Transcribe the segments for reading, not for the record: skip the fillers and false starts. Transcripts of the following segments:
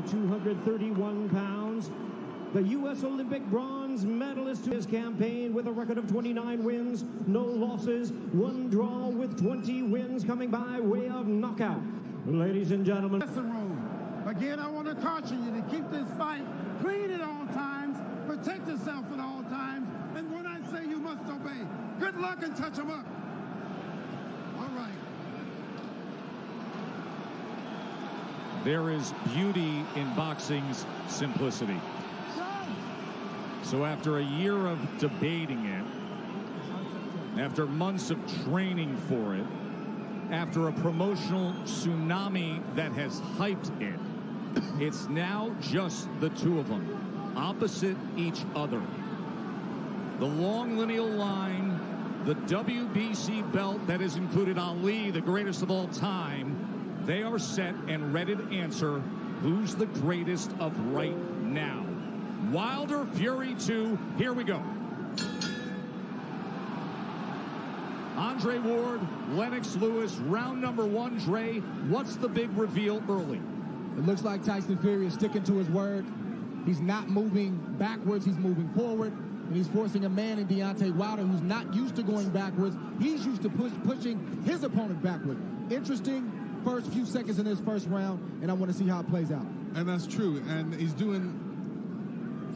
at 231 pounds. The U.S. Olympic bronze medalist to his campaign with a record of 29 wins, no losses, one draw with 20 wins coming by way of knockout. Ladies and gentlemen. Again, I want to caution you to keep this fight clean at all times, protect yourself at all times, and when I say you must obey, good luck and touch them up. All right. There is beauty in boxing's simplicity. So after a year of debating it, after months of training for it, after a promotional tsunami that has hyped it, it's now just the two of them, opposite each other. The long lineal line, the WBC belt that has included Ali, the greatest of all time, they are set and ready to answer who's the greatest of right now. Wilder, Fury 2, here we go. Andre Ward, Lennox Lewis, round number one. Dre, what's the big reveal early? It looks like Tyson Fury is sticking to his word. He's not moving backwards, he's moving forward. And he's forcing a man in Deontay Wilder who's not used to going backwards. He's used to pushing his opponent backward. Interesting first few seconds in this first round, and I want to see how it plays out. And that's true. And he's doing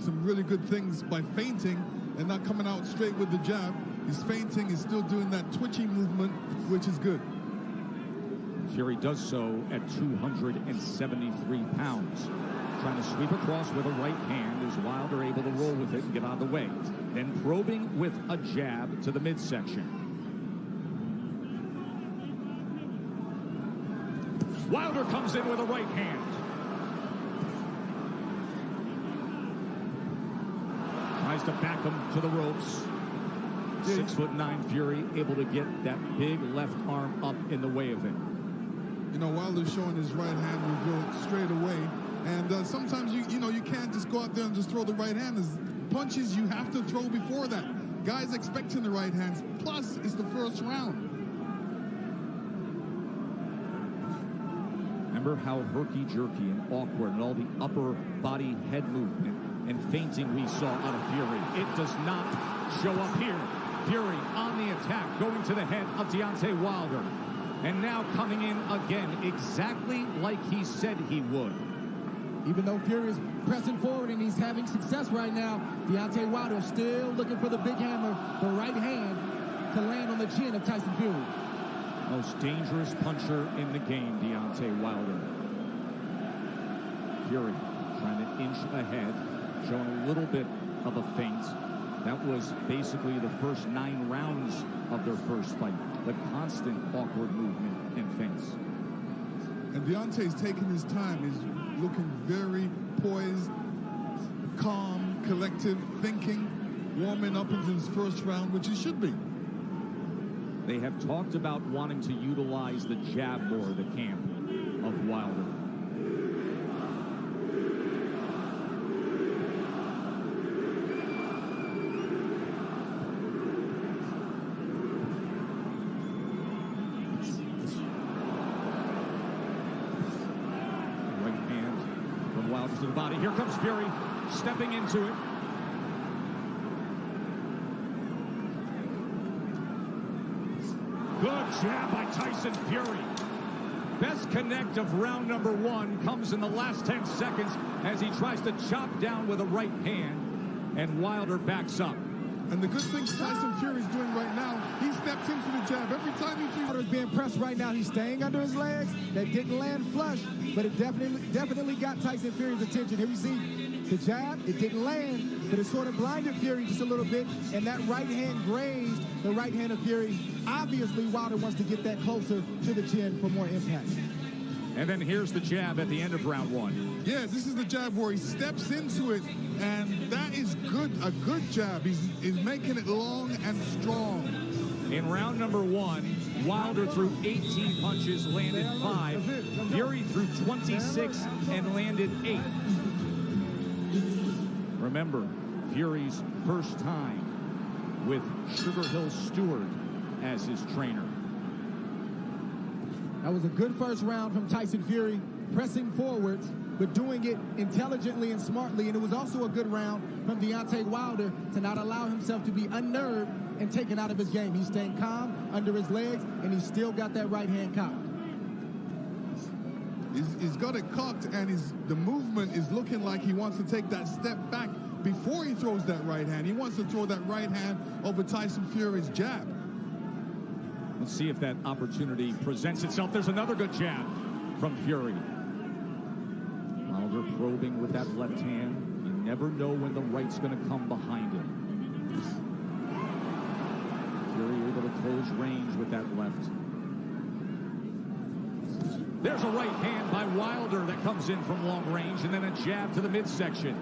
some really good things by feinting and not coming out straight with the jab. He's feinting, he's still doing that twitchy movement, which is good. Fury does so at 273 pounds. Trying to sweep across with a right hand. Is Wilder able to roll with it and get out of the way? Then probing with a jab to the midsection. Wilder comes in with a right hand. Tries to back him to the ropes. 6'9" Fury able to get that big left arm up in the way of it. You know, Wilder's showing his right hand will go straight away. And sometimes you can't just go out there and just throw the right hand. There's punches you have to throw before that. Guys expecting the right hands. Plus, it's the first round. Remember how herky-jerky and awkward and all the upper body head movement and feinting we saw out of Fury. It does not show up here. Fury on the attack, going to the head of Deontay Wilder. And now coming in again, exactly like he said he would. Even though Fury is pressing forward and he's having success right now, Deontay Wilder still looking for the big hammer, the right hand, to land on the chin of Tyson Fury. Most dangerous puncher in the game, Deontay Wilder. Fury trying to inch ahead, showing a little bit of a feint. That was basically the first 9 rounds of their first fight. The constant awkward movement and feints. And Deontay's taking his time. He's looking very poised, calm, collective, thinking, warming up into his first round, which he should be. They have talked about wanting to utilize the jab more, the camp of Wilder. To the body. Here comes Fury, stepping into it. Good jab by Tyson Fury. Best connect of round number one comes in the last 10 seconds as he tries to chop down with a right hand, and Wilder backs up. And the good thing Tyson Fury's doing right now, he steps into the jab. Every time he feels Wilder's being pressed right now, he's staying under his legs. That didn't land flush, but it definitely got Tyson Fury's attention. Here we see the jab. It didn't land, but it sort of blinded Fury just a little bit, and that right hand grazed the right hand of Fury. Obviously, Wilder wants to get that closer to the chin for more impact. And then here's the jab at the end of round one. Yeah, this is the jab where he steps into it, and that is good, a good jab. He's making it long and strong. In round number one, Wilder threw 18 punches, landed 5. Fury threw 26 and landed 8. Remember, Fury's first time with Sugar Hill Stewart as his trainer. That was a good first round from Tyson Fury, pressing forwards, but doing it intelligently and smartly. And it was also a good round from Deontay Wilder to not allow himself to be unnerved and taken out of his game. He's staying calm under his legs, and he's still got that right hand cocked. He's got it cocked, and the movement is looking like he wants to take that step back before he throws that right hand. He wants to throw that right hand over Tyson Fury's jab. Let's see if that opportunity presents itself. There's another good jab from Fury. Wilder probing with that left hand. You never know when the right's going to come behind him. Fury able to close range with that left. There's a right hand by Wilder that comes in from long range, and then a jab to the midsection.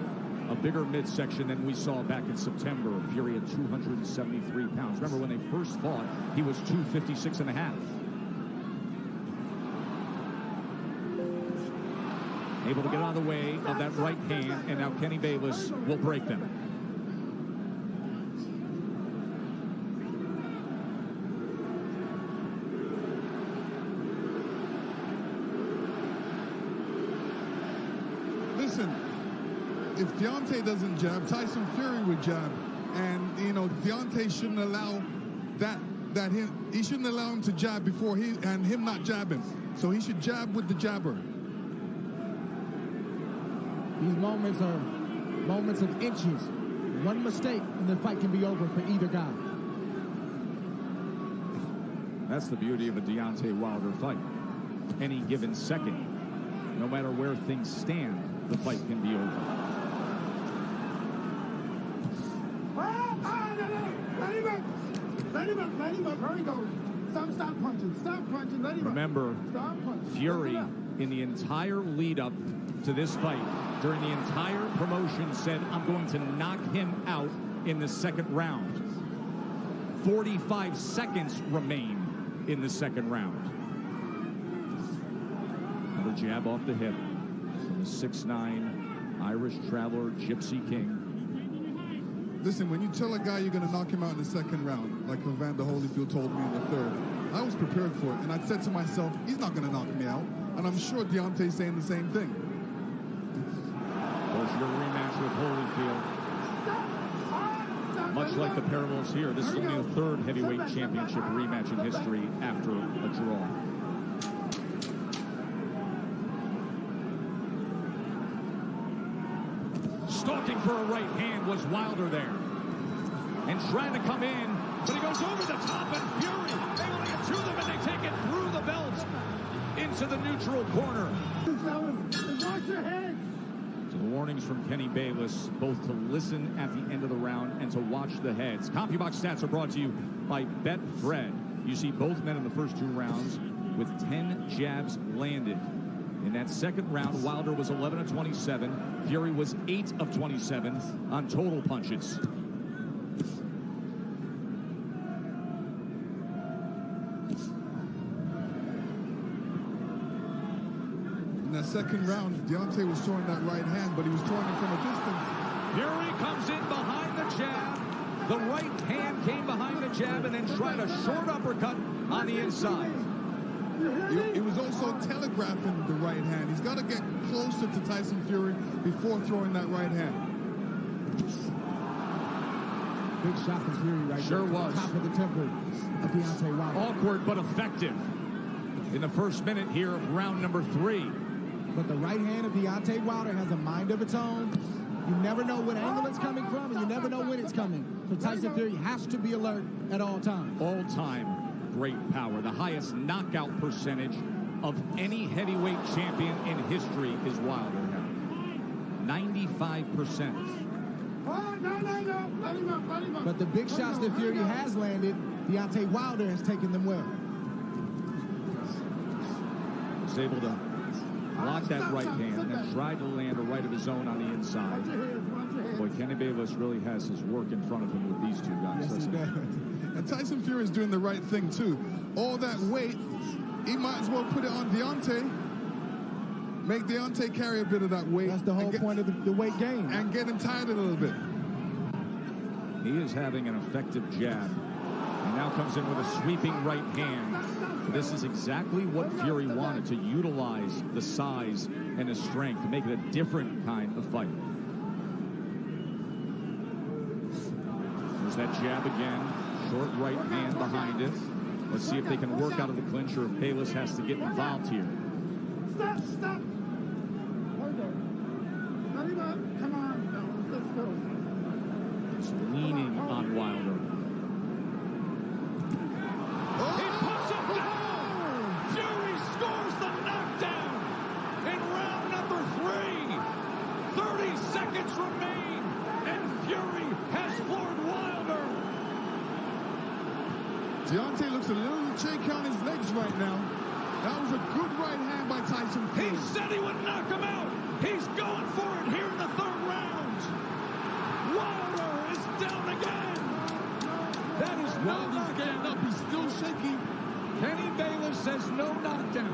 A bigger midsection than we saw back in September. Fury at 273 pounds. Remember when they first fought, he was 256.5. Able to get out of the way of that right hand, and now Kenny Bayless will break them. Listen, if Deontay doesn't jab, Tyson Fury would jab, and you know Deontay shouldn't allow he shouldn't allow him to jab before him not jabbing. So he should jab with the jabber. These moments are moments of inches. One mistake and the fight can be over for either guy. That's the beauty of a Deontay Wilder fight. Any given second, no matter where things stand, the fight can be over. Let him up. Hurry, go. Stop punching. Stop punching. Let him Remember, Stop punching. Fury, in the entire lead-up to this fight, during the entire promotion, said, I'm going to knock him out in the second round. 45 seconds remain in the second round. Another jab off the hip from the 6'9" Irish traveler, Gypsy King. Listen, when you tell a guy you're going to knock him out in the second round, like Evander Holyfield told me in the third, I was prepared for it, and I said to myself, he's not going to knock me out. And I'm sure Deontay's saying the same thing. Of course, your rematch with Holyfield. Much like the parallels here, this is only the third heavyweight championship rematch in history after a draw. Stalking for a right hand was Wilder there. And trying to come in, but he goes over the top, and Fury able to get to them, and they take it through the belt into the neutral corner. Watch your head. So the warnings from Kenny Bayless, both to listen at the end of the round and to watch the heads. CompuBox stats are brought to you by Betfred. You see both men in the first two rounds with 10 jabs landed. In that second round, Wilder was 11 of 27. Fury was 8 of 27 on total punches. In that second round, Deontay was throwing that right hand, but he was throwing it from a distance. Fury comes in behind the jab. The right hand came behind the jab and then tried a short uppercut on the inside. He was also telegraphing the right hand. He's got to get closer to Tyson Fury before throwing that right hand. Big shot from Fury right Sure there. was. Top of the temple of Deontay Wilder. Awkward but effective in the first minute here of round number 3. But the right hand of Deontay Wilder has a mind of its own. You never know what angle it's coming from, and you never know when it's coming. So Tyson Fury has to be alert at all times. All time great power. The highest knockout percentage of any heavyweight champion in history is Wilder now. 95%. But the big shots that Fury has landed, Deontay Wilder has taken them well. Was able to block that right hand and tried to land a right of his own on the inside. Boy, Kenny Bayless really has his work in front of him with these two guys. Yes, he does. And Tyson Fury is doing the right thing, too. All that weight, he might as well put it on Deontay. Make Deontay carry a bit of that weight. That's the whole point of the weight game. And get him tired a little bit. He is having an effective jab. And now comes in with a sweeping right hand. This is exactly what Fury wanted, to utilize the size and the strength to make it a different kind of fight. There's that jab again. Short right hand behind it. Let's see if they can work out of the clinch or if Bayless has to get involved here. Stop, stop. Hold on. Come on, fellas. Let's go. It's leaning on Wilder. He puts him down. Fury scores the knockdown in round number 3. 30 seconds remain, and Fury has floored Wilder. Deontay looks a little shaky on his legs right now. That was a good right hand by Tyson Fury. He said he would knock him out. He's going for it here in the 3rd round. Wilder is down again. That is no Wilder's getting knockdown. up. He's still shaky. Kenny Bayless says no knockdown.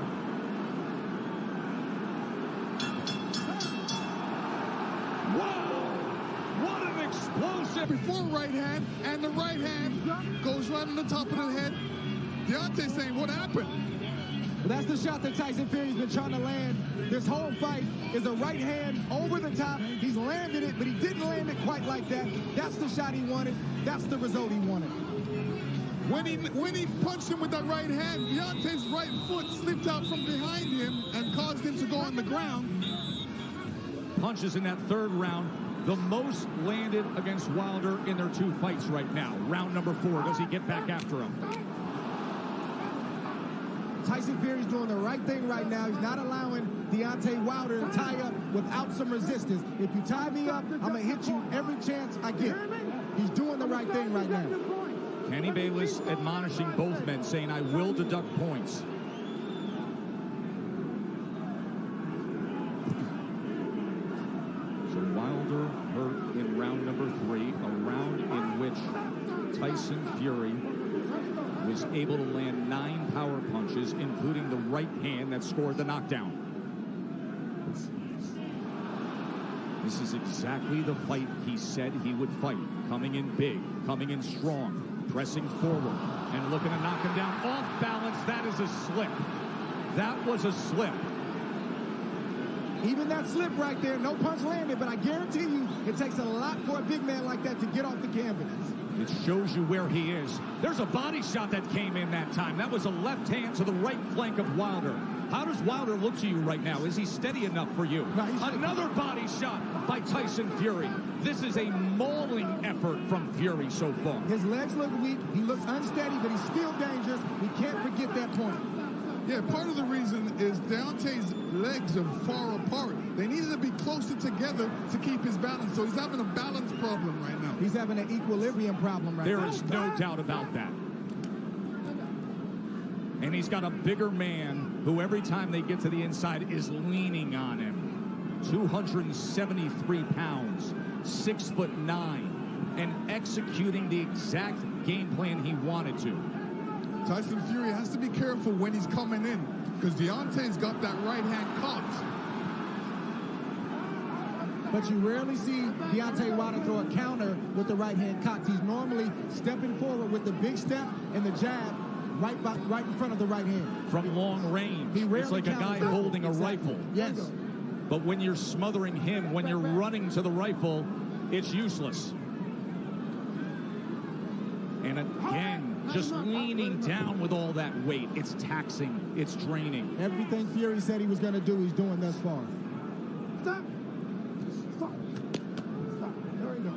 Wow! What an explosive! Before right hand, and the right hand goes right on the top of the head. Deontay saying, what happened? Well, that's the shot that Tyson Fury's been trying to land. This whole fight is a right hand over the top. He's landed it, but he didn't land it quite like that. That's the shot he wanted. That's the result he wanted. When he punched him with that right hand, Deontay's right foot slipped out from behind him and caused him to go on the ground. Punches in that 3rd round, the most landed against Wilder in their 2 fights right now. Round number 4, does he get back after him? Tyson Fury's doing the right thing right now. He's not allowing Deontay Wilder to tie up without some resistance. If you tie me up, I'm going to hit you every chance I get. He's doing the right thing right now. Kenny Bayless admonishing both men, saying, I will deduct points. So Wilder hurt in round number 3, a round in which Tyson Fury was able to land 9 power punches, including the right hand that scored the knockdown. This is exactly the fight he said he would fight. Coming in big, coming in strong, pressing forward, and looking to knock him down off balance. That is a slip. That was a slip. Even that slip right there, no punch landed, but I guarantee you it takes a lot for a big man like that to get off the canvas. It shows you where he is. There's a body shot that came in that time. That was a left hand to the right flank of Wilder. How does Wilder look to you right now? Is he steady enough for you? No, another body shot by Tyson Fury. This is a mauling effort from Fury so far. His legs look weak. He looks unsteady, but he's still dangerous. We can't forget that point. Yeah, part of the reason is Deontay's legs are far apart. They needed to be closer together to keep his balance. So he's having a balance problem right now. He's having an equilibrium problem right now. There is no doubt about that. And he's got a bigger man who every time they get to the inside is leaning on him. 273 pounds, 6'9", and executing the exact game plan he wanted to. Tyson Fury has to be careful when he's coming in, because Deontay's got that right hand caught. But you rarely see Deontay Wilder throw a counter with the right hand cocked. He's normally stepping forward with the big step and the jab right in front of the right hand. From long range, it's like a guy holding a rifle. Yes. But when you're smothering him, when you're running to the rifle, it's useless. And again, just leaning down with all that weight. It's taxing. It's draining. Everything Fury said he was going to do, he's doing thus far. Stop. Stop. Stop. There we go.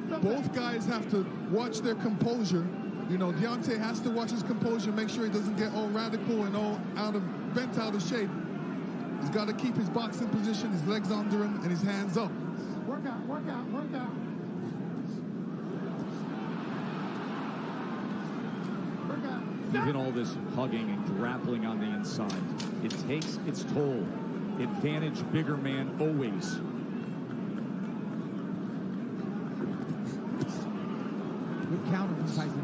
Stop. Both guys have to watch their composure. You know, Deontay has to watch his composure, make sure he doesn't get all radical and all bent out of shape. He's got to keep his boxing position, his legs under him, and his hands up. Work out, work out, work out. Work out. Even all this hugging and grappling on the inside, it takes its toll. Advantage bigger man always. Good counter from Tyson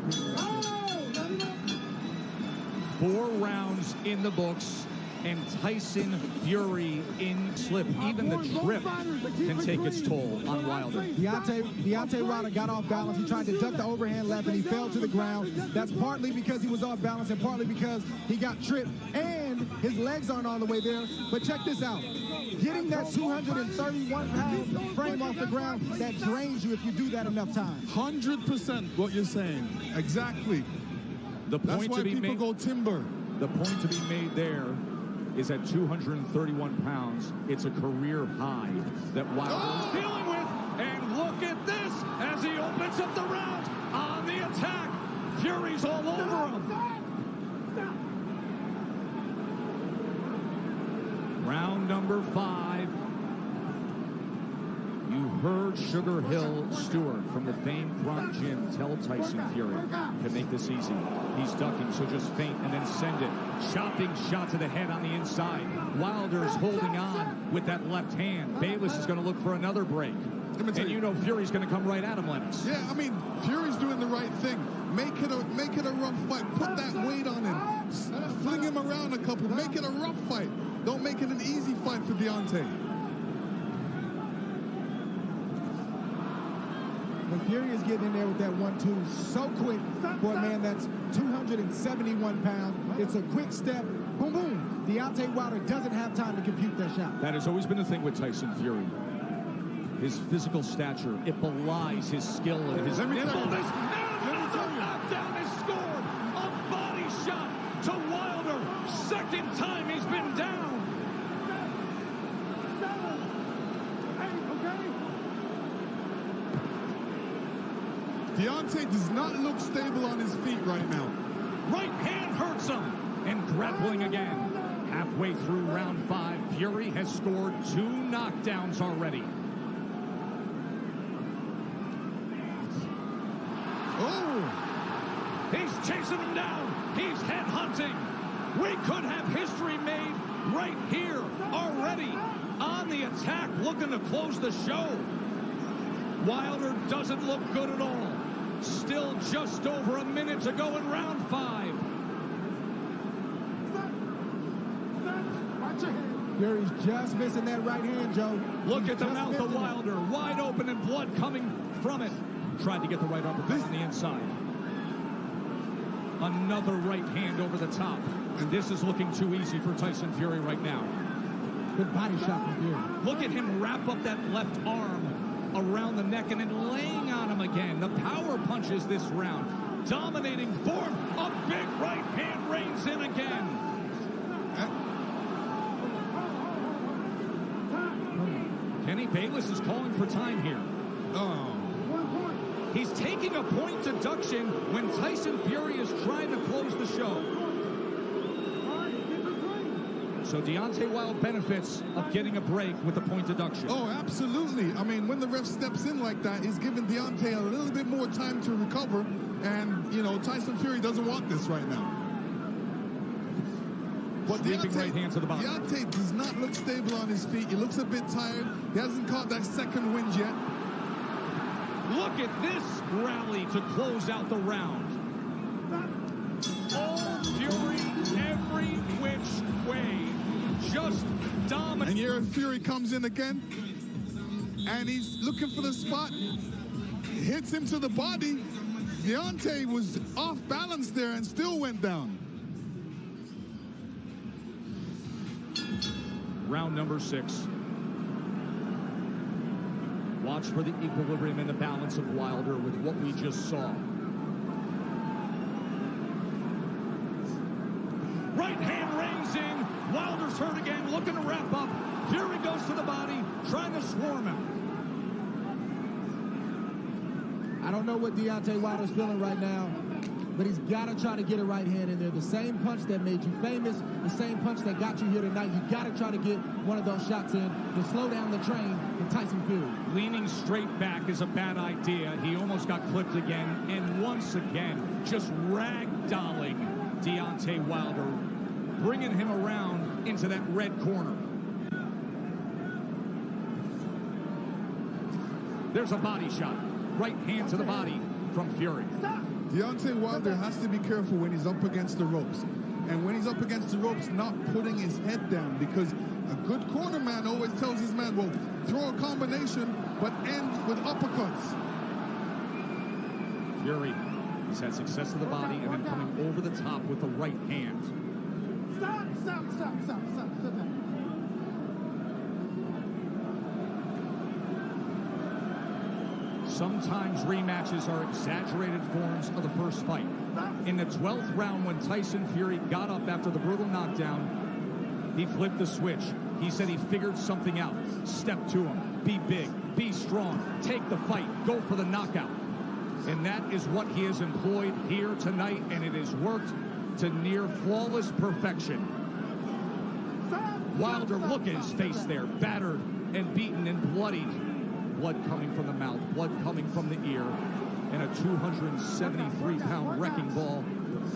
Fury. 4 rounds in the books. and Tyson Fury in slip. Even the trip can take its toll on Wilder. Deontay Wilder got off balance. He tried to duck the overhand left and he fell to the ground. That's partly because he was off balance and partly because he got tripped and his legs aren't all the way there. But check this out. Getting that 231-pound frame off the ground, that drains you if you do that enough times. 100% what you're saying. Exactly. That's why people go timber. The point to be made there is at 231 pounds. It's a career high that Wilder is dealing with. And look at this as he opens up the round on the attack. Fury's all over him. Round number 5. You heard Sugar Hill Stewart from the famed Bronx Gym tell Tyson Fury to make this easy. He's ducking, so just feint and then send it. Chopping shot to the head on the inside. Wilder's holding on with that left hand. Bayless is going to look for another break. And you know Fury's going to come right at him, Lennox. Yeah, I mean, Fury's doing the right thing. Make it a rough fight. Put that weight on him. Fling him around a couple. Make it a rough fight. Don't make it an easy fight for Deontay. When Fury is getting in there with that 1-2 so quick for a man that's 271 pounds, it's a quick step, boom, boom. Deontay Wilder doesn't have time to compute that shot. That has always been the thing with Tyson Fury. His physical stature, it belies his skill and his nimbleness. Another knockdown is scored. A body shot to Wilder. Second time he's been down. Deontay does not look stable on his feet right now. Right hand hurts him. And grappling again. Halfway through round 5, Fury has scored 2 knockdowns already. Oh! He's chasing him down. He's headhunting. We could have history made right here already. On the attack, looking to close the show. Wilder doesn't look good at all. Still just over a minute to go in round 5. Fury's just missing that right hand, Joe. Look at the mouth of Wilder. Wide open and blood coming from it. Tried to get the right uppercut on the inside. Another right hand over the top. And this is looking too easy for Tyson Fury right now. Good body shot from Fury. Look at him wrap up that left arm around the neck and then laying on him again. The power punches this round. Dominating form. A big right hand reigns in again. Kenny Bayless is calling for time here. Oh. He's taking a point deduction when Tyson Fury is trying to close the show. So Deontay Wilder benefits of getting a break with a point deduction. Oh, absolutely. I mean, when the ref steps in like that, he's giving Deontay a little bit more time to recover. And, you know, Tyson Fury doesn't want this right now. But right hand to the body. Deontay does not look stable on his feet. He looks a bit tired. He hasn't caught that second wind yet. Look at this rally to close out the round. All Fury every which way. Just dominant. And here Fury comes in again. And he's looking for the spot. Hits him to the body. Deontay was off balance there and still went down. Round number 6. Watch for the equilibrium and the balance of Wilder with what we just saw. Right hand reins in. Wilder's hurt again, looking to wrap up. Fury goes to the body, trying to swarm him. I don't know what Deontay Wilder's feeling right now, but he's got to try to get a right hand in there. The same punch that made you famous, the same punch that got you here tonight. You got to try to get one of those shots in to slow down the train in Tyson Fury. Leaning straight back is a bad idea. He almost got clipped again, and once again, just ragdolling Deontay Wilder, bringing him around into that red corner. There's a body shot. Right hand to the body from Fury. Deontay Wilder has to be careful when he's up against the ropes. And when he's up against the ropes, not putting his head down, because a good corner man always tells his man, well, throw a combination, but end with uppercuts. Fury has had success to the body and then coming over the top with the right hand. Stop. Sometimes rematches are exaggerated forms of the first fight. In the 12th round, when Tyson Fury got up after the brutal knockdown, he flipped the switch. He said he figured something out. Step to him. Be big. Be strong. Take the fight. Go for the knockout. And that is what he has employed here tonight, and it has worked to near flawless perfection. Wilder, look at his face there, battered and beaten and bloodied. Blood coming from the mouth, blood coming from the ear, and a 273-pound wrecking ball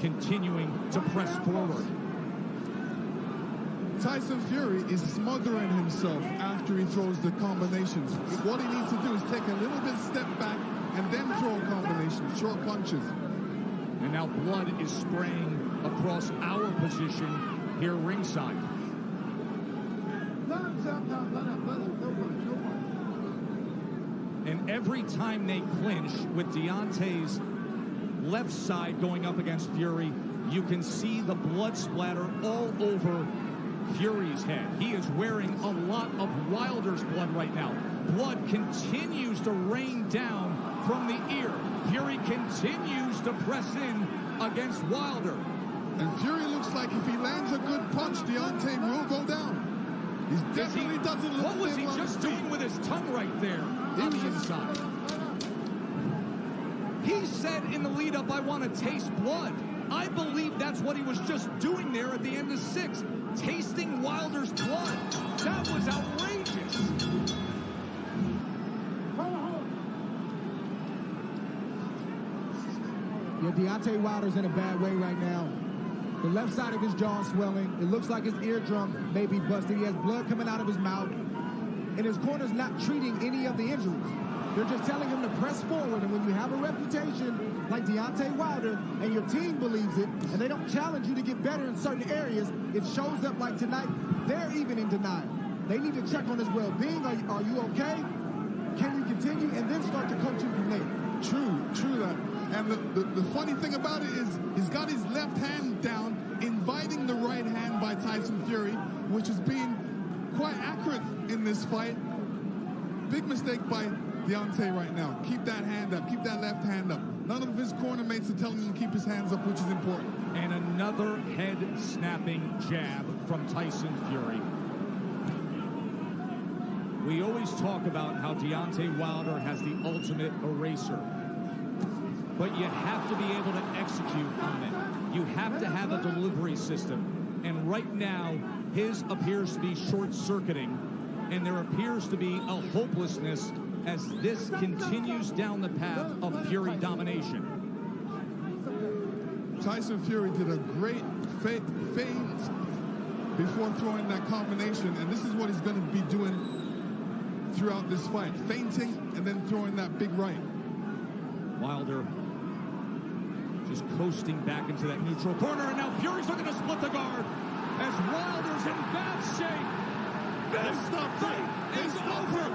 continuing to press forward. Tyson Fury is smothering himself after he throws the combinations. What he needs to do is take a little bit step back and then throw a combination, short punches. And now blood is spraying across our position here ringside. And every time they clinch with Deontay's left side going up against Fury, you can see the blood splatter all over Fury's head. He is wearing a lot of Wilder's blood right now. Blood continues to rain down from the ear. Fury continues to press in against Wilder. And Fury looks like if he lands a good punch, Deontay will go down. He definitely doesn't look. What was he just doing with his tongue right there on the inside? He said in the lead-up, I want to taste blood. I believe that's what he was just doing there at the end of 6, tasting Wilder's blood. That was outrageous. Yeah, Deontay Wilder's in a bad way right now. The left side of his jaw is swelling. It looks like his eardrum may be busted. He has blood coming out of his mouth. And his corner's not treating any of the injuries. They're just telling him to press forward. And when you have a reputation like Deontay Wilder and your team believes it, and they don't challenge you to get better in certain areas, it shows up like tonight. They're even in denial. They need to check on his well-being. Are you okay? Can you continue? And then start to coach him from there. True that. And the funny thing about it is he's got his left hand down, inviting the right hand by Tyson Fury, which has been quite accurate in this fight. Big mistake by Deontay right now. Keep that hand up. Keep that left hand up. None of his corner mates are telling him to keep his hands up, which is important. And another head-snapping jab from Tyson Fury. We always talk about how Deontay Wilder has the ultimate eraser. But you have to be able to execute on it. You have to have a delivery system. And right now, his appears to be short-circuiting. And there appears to be a hopelessness as this continues down the path of Fury domination. Tyson Fury did a great feint before throwing that combination. And this is what he's going to be doing throughout this fight. Feinting and then throwing that big right. Wilder just coasting back into that neutral corner, and now Fury's looking to split the guard as Wilder's in bad shape. This fight is over.